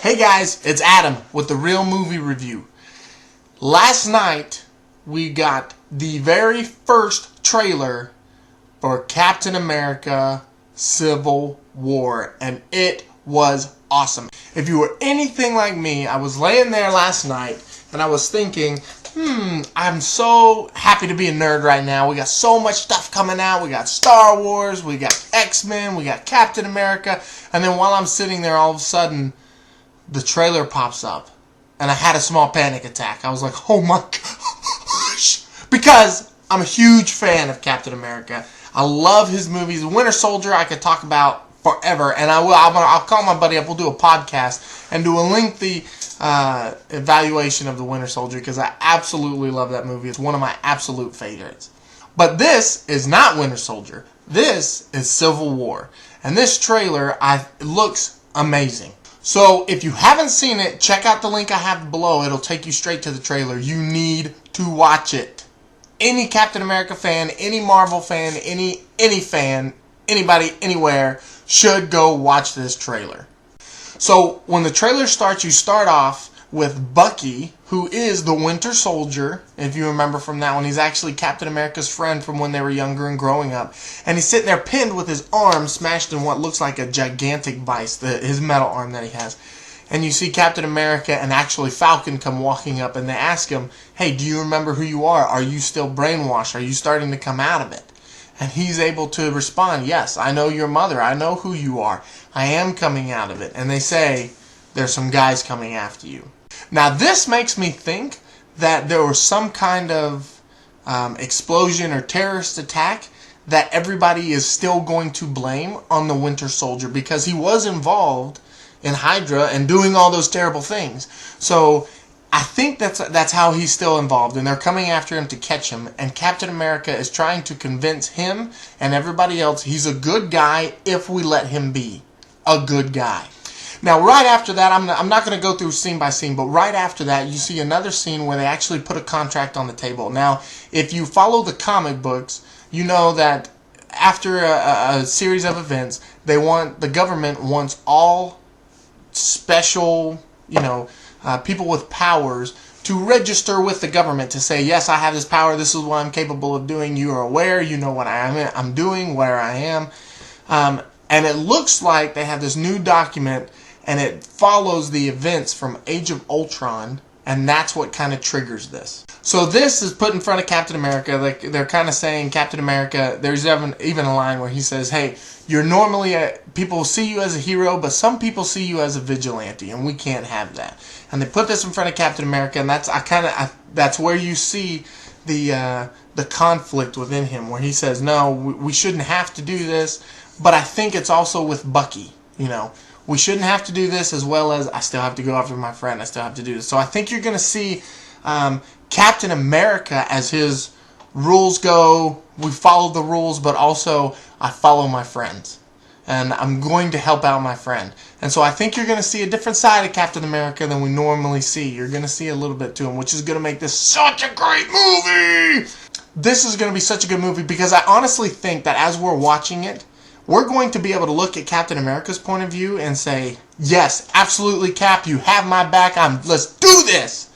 Hey guys, it's Adam with the Real Movie Review. Last night we got the very first trailer for Captain America Civil War, and it was awesome. If you were anything like me, I was laying there last night and I was thinking, I'm so happy to be a nerd right now. We got so much stuff coming out. We got Star Wars, we got X-Men, we got Captain America, and then while I'm sitting there, all of a sudden the trailer pops up, and I had a small panic attack. I was like, oh my gosh. Because I'm a huge fan of Captain America. I love his movies. Winter Soldier I could talk about forever, and I'll call my buddy up. We'll do a podcast and do a lengthy evaluation of the Winter Soldier because I absolutely love that movie. It's one of my absolute favorites. But this is not Winter Soldier. This is Civil War. And this trailer looks amazing. So if you haven't seen it, check out the link I have below. It'll take you straight to the trailer. You need to watch it. Any Captain America fan, any Marvel fan, any fan, anybody, anywhere should go watch this trailer. So when the trailer starts, you start off with Bucky, who is the Winter Soldier. If you remember from that one, he's actually Captain America's friend from when they were younger and growing up. And he's sitting there pinned with his arm smashed in what looks like a gigantic vice, his metal arm that he has. And you see Captain America and actually Falcon come walking up, and they ask him, hey, do you remember who you are? Are you still brainwashed? Are you starting to come out of it? And he's able to respond, yes, I know your mother. I know who you are. I am coming out of it. And they say, there's some guys coming after you. Now this makes me think that there was some kind of explosion or terrorist attack that everybody is still going to blame on the Winter Soldier because he was involved in Hydra and doing all those terrible things. So I think that's how he's still involved, and they're coming after him to catch him, and Captain America is trying to convince him and everybody else he's a good guy if we let him be a good guy. Now, right after that, I'm not going to go through scene by scene, but right after that, you see another scene where they actually put a contract on the table. Now, if you follow the comic books, you know that after a series of events, the government wants all special, people with powers to register with the government to say, yes, I have this power, this is what I'm capable of doing, you are aware, you know what I'm doing, where I am. And it looks like they have this new document, and it follows the events from Age of Ultron, and that's what kind of triggers this. So this is put in front of Captain America. Like they're kind of saying, Captain America, there's even a line where he says, hey, you're normally people see you as a hero, but some people see you as a vigilante, and we can't have that. And they put this in front of Captain America, and that's where you see the conflict within him, where he says, no, we shouldn't have to do this. But I think it's also with Bucky, We shouldn't have to do this, as well as I still have to go after my friend. I still have to do this. So I think you're going to see Captain America as his rules go. We follow the rules, but also I follow my friends. And I'm going to help out my friend. And so I think you're going to see a different side of Captain America than we normally see. You're going to see a little bit to him, which is going to make this such a great movie. This is going to be such a good movie because I honestly think that as we're watching it, we're going to be able to look at Captain America's point of view and say, yes, absolutely, Cap, you have my back. Let's do this.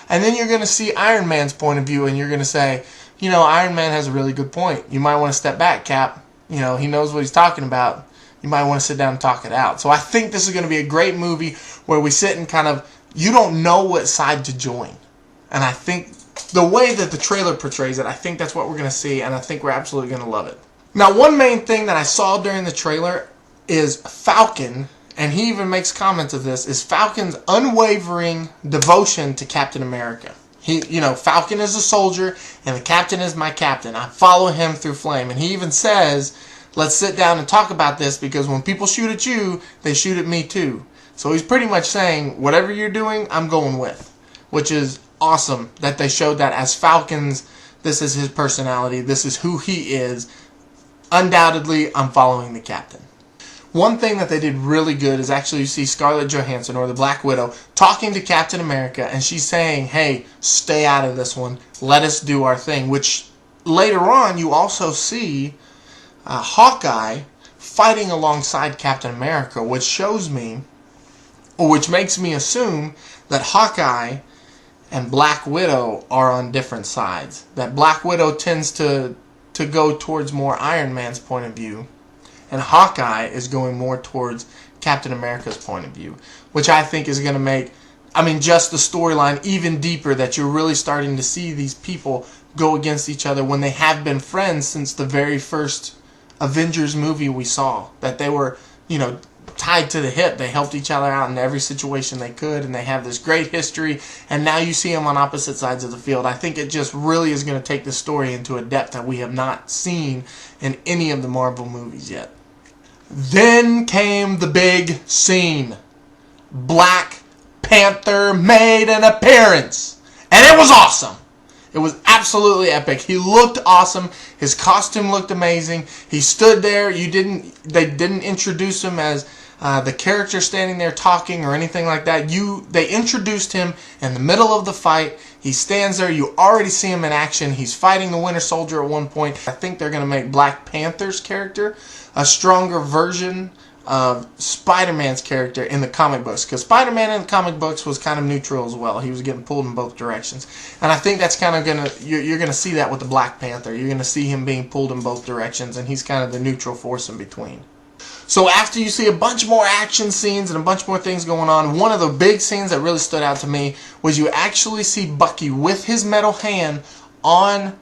And then you're going to see Iron Man's point of view, and you're going to say, Iron Man has a really good point. You might want to step back, Cap. He knows what he's talking about. You might want to sit down and talk it out. So I think this is going to be a great movie where we sit and you don't know what side to join. And I think the way that the trailer portrays it, I think that's what we're going to see, and I think we're absolutely going to love it. Now, one main thing that I saw during the trailer is Falcon, and he even makes comments of this, is Falcon's unwavering devotion to Captain America. Falcon is a soldier, and the captain is my captain. I follow him through flame. And he even says, let's sit down and talk about this, because when people shoot at you, they shoot at me too. So he's pretty much saying, whatever you're doing, I'm going with. Which is awesome that they showed that as Falcon's, this is his personality, this is who he is. Undoubtedly, I'm following the captain. One thing that they did really good is actually you see Scarlett Johansson, or the Black Widow, talking to Captain America, and she's saying, hey, stay out of this one. Let us do our thing. Which, later on, you also see Hawkeye fighting alongside Captain America, which shows me which makes me assume that Hawkeye and Black Widow are on different sides. That Black Widow tends to go towards more Iron Man's point of view, and Hawkeye is going more towards Captain America's point of view, which I think is going to make, just the storyline even deeper, that you're really starting to see these people go against each other when they have been friends since the very first Avengers movie we saw. That they were, tied to the hip. They helped each other out in every situation they could, and they have this great history, and now you see them on opposite sides of the field. I think it just really is going to take the story into a depth that we have not seen in any of the Marvel movies yet. Then came the big scene. Black Panther made an appearance, and it was awesome. It was absolutely epic. He looked awesome. His costume looked amazing. He stood there. They didn't introduce him as the character standing there talking or anything like that. They introduced him in the middle of the fight. He stands there. You already see him in action. He's fighting the Winter Soldier at one point. I think they're going to make Black Panther's character a stronger version of Spider-Man's character in the comic books, because Spider-Man in the comic books was kind of neutral as well. He was getting pulled in both directions, and I think that's kind of you're gonna see that with the Black Panther. You're gonna see him being pulled in both directions, and he's kind of the neutral force in between. So after you see a bunch more action scenes and a bunch more things going on, one of the big scenes that really stood out to me was you actually see Bucky with his metal hand on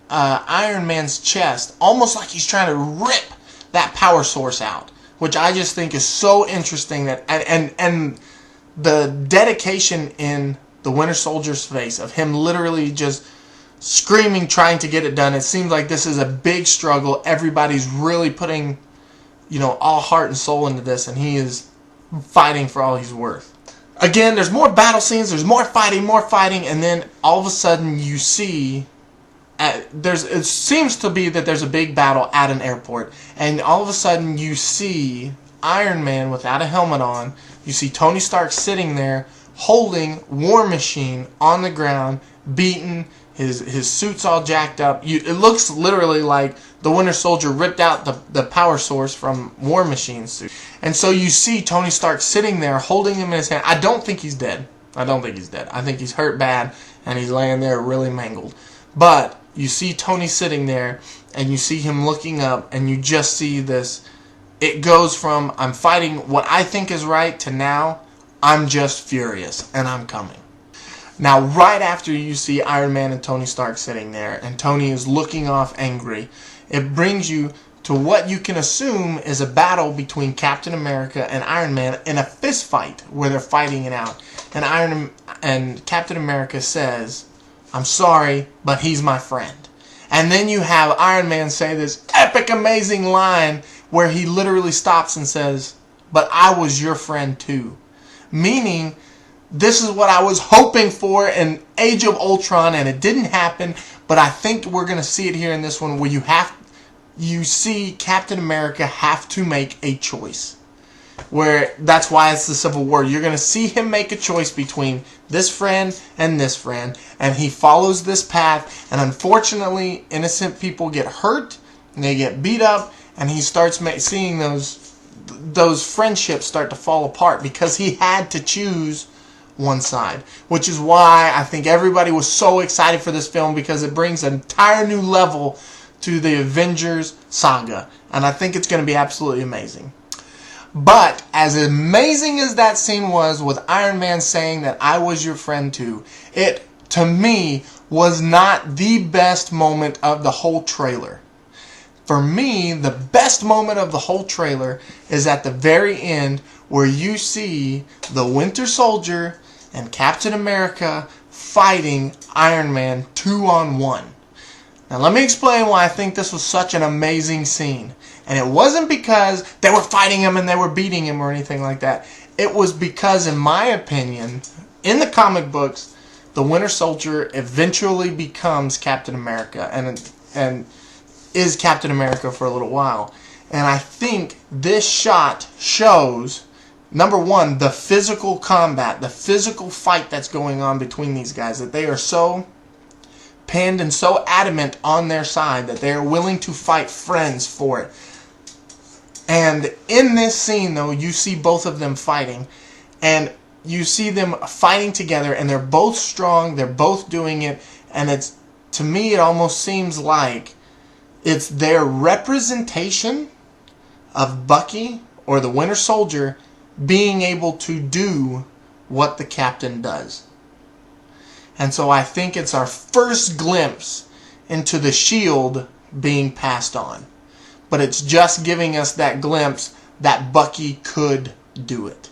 Iron Man's chest, almost like he's trying to rip that power source out, which I just think is so interesting. That and the dedication in the Winter Soldier's face of him literally just screaming, trying to get it done. It seems like this is a big struggle. Everybody's really putting, all heart and soul into this, and he is fighting for all he's worth. Again, there's more battle scenes, there's more fighting, and then all of a sudden you see it seems to be that there's a big battle at an airport, and all of a sudden you see Iron Man without a helmet on. You see Tony Stark sitting there holding War Machine on the ground, beaten. His suit's all jacked up. It looks literally like the Winter Soldier ripped out the power source from War Machine's suit. And so you see Tony Stark sitting there holding him in his hand. I don't think he's dead. I think he's hurt bad, and he's laying there really mangled. But you see Tony sitting there, and you see him looking up, and you just see this. It goes from, I'm fighting what I think is right, to now, I'm just furious, and I'm coming. Now, right after you see Iron Man and Tony Stark sitting there, and Tony is looking off angry, it brings you to what you can assume is a battle between Captain America and Iron Man in a fist fight, where they're fighting it out. And Captain America says, I'm sorry, but he's my friend. And then you have Iron Man say this epic, amazing line where he literally stops and says, but I was your friend too. Meaning, this is what I was hoping for in Age of Ultron, and it didn't happen, but I think we're going to see it here in this one, where you see Captain America have to make a choice. Where that's why it's the Civil War. You're going to see him make a choice between this friend and this friend, and he follows this path, and unfortunately innocent people get hurt and they get beat up, and he starts seeing those friendships start to fall apart because he had to choose one side, which is why I think everybody was so excited for this film, because it brings an entire new level to the Avengers saga, and I think it's going to be absolutely amazing. But as amazing as that scene was with Iron Man saying that I was your friend too, it, to me, was not the best moment of the whole trailer. For me, the best moment of the whole trailer is at the very end, where you see the Winter Soldier and Captain America fighting Iron Man 2-on-1. Now let me explain why I think this was such an amazing scene. And it wasn't because they were fighting him and they were beating him or anything like that. It was because, in my opinion, in the comic books, the Winter Soldier eventually becomes Captain America and is Captain America for a little while. And I think this shot shows, number one, the physical combat, the physical fight that's going on between these guys, that they are so pinned and so adamant on their side that they are willing to fight friends for it. And in this scene, though, you see both of them fighting, And you see them fighting together, and they're both strong, they're both doing it, and it's, to me, it almost seems like it's their representation of Bucky or the Winter Soldier being able to do what the Captain does. And so I think it's our first glimpse into the shield being passed on. But it's just giving us that glimpse that Bucky could do it.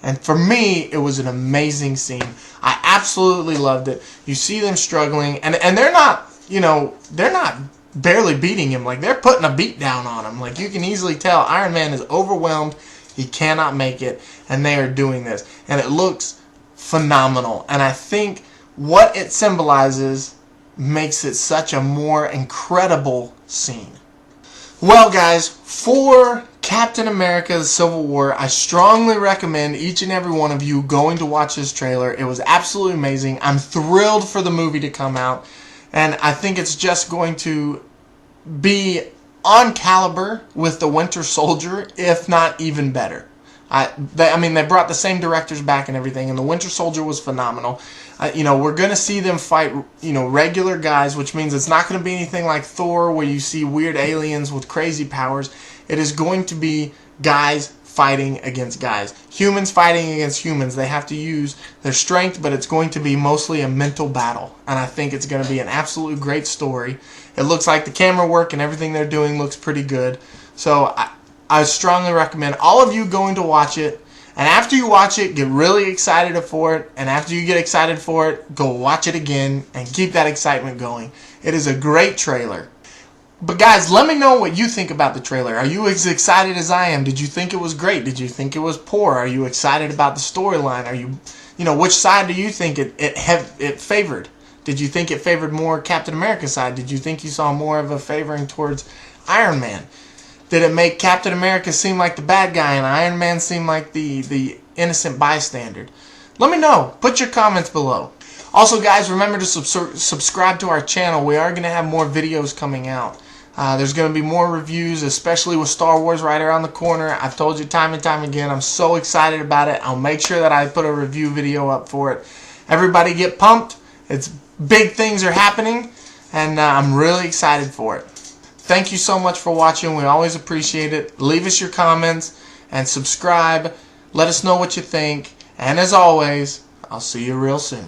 And for me, it was an amazing scene. I absolutely loved it. You see them struggling, and they're not, they're not barely beating him. Like, they're putting a beat down on him. Like, you can easily tell Iron Man is overwhelmed. He cannot make it, and they are doing this. And it looks phenomenal. And I think what it symbolizes makes it such a more incredible scene. Well, guys, for Captain America Civil War, I strongly recommend each and every one of you going to watch this trailer. It was absolutely amazing. I'm thrilled for the movie to come out, and I think it's just going to be on caliber with the Winter Soldier, if not even better. They brought the same directors back and everything, and the Winter Soldier was phenomenal. We're going to see them fight, regular guys, which means it's not going to be anything like Thor where you see weird aliens with crazy powers. It is going to be guys fighting against guys. Humans fighting against humans. They have to use their strength, but it's going to be mostly a mental battle. And I think it's going to be an absolute great story. It looks like the camera work and everything they're doing looks pretty good. So I strongly recommend all of you going to watch it. And after you watch it, get really excited for it. And after you get excited for it, go watch it again and keep that excitement going. It is a great trailer. But guys, let me know what you think about the trailer. Are you as excited as I am? Did you think it was great? Did you think it was poor? Are you excited about the storyline? Are you, which side do you think it favored? Did you think it favored more Captain America's side? Did you think you saw more of a favoring towards Iron Man? Did it make Captain America seem like the bad guy and Iron Man seem like the innocent bystander? Let me know. Put your comments below. Also, guys, remember to subscribe to our channel. We are going to have more videos coming out. There's going to be more reviews, especially with Star Wars right around the corner. I've told you time and time again, I'm so excited about it. I'll make sure that I put a review video up for it. Everybody get pumped. Big things are happening, and I'm really excited for it. Thank you so much for watching. We always appreciate it. Leave us your comments and subscribe. Let us know what you think. And as always, I'll see you real soon.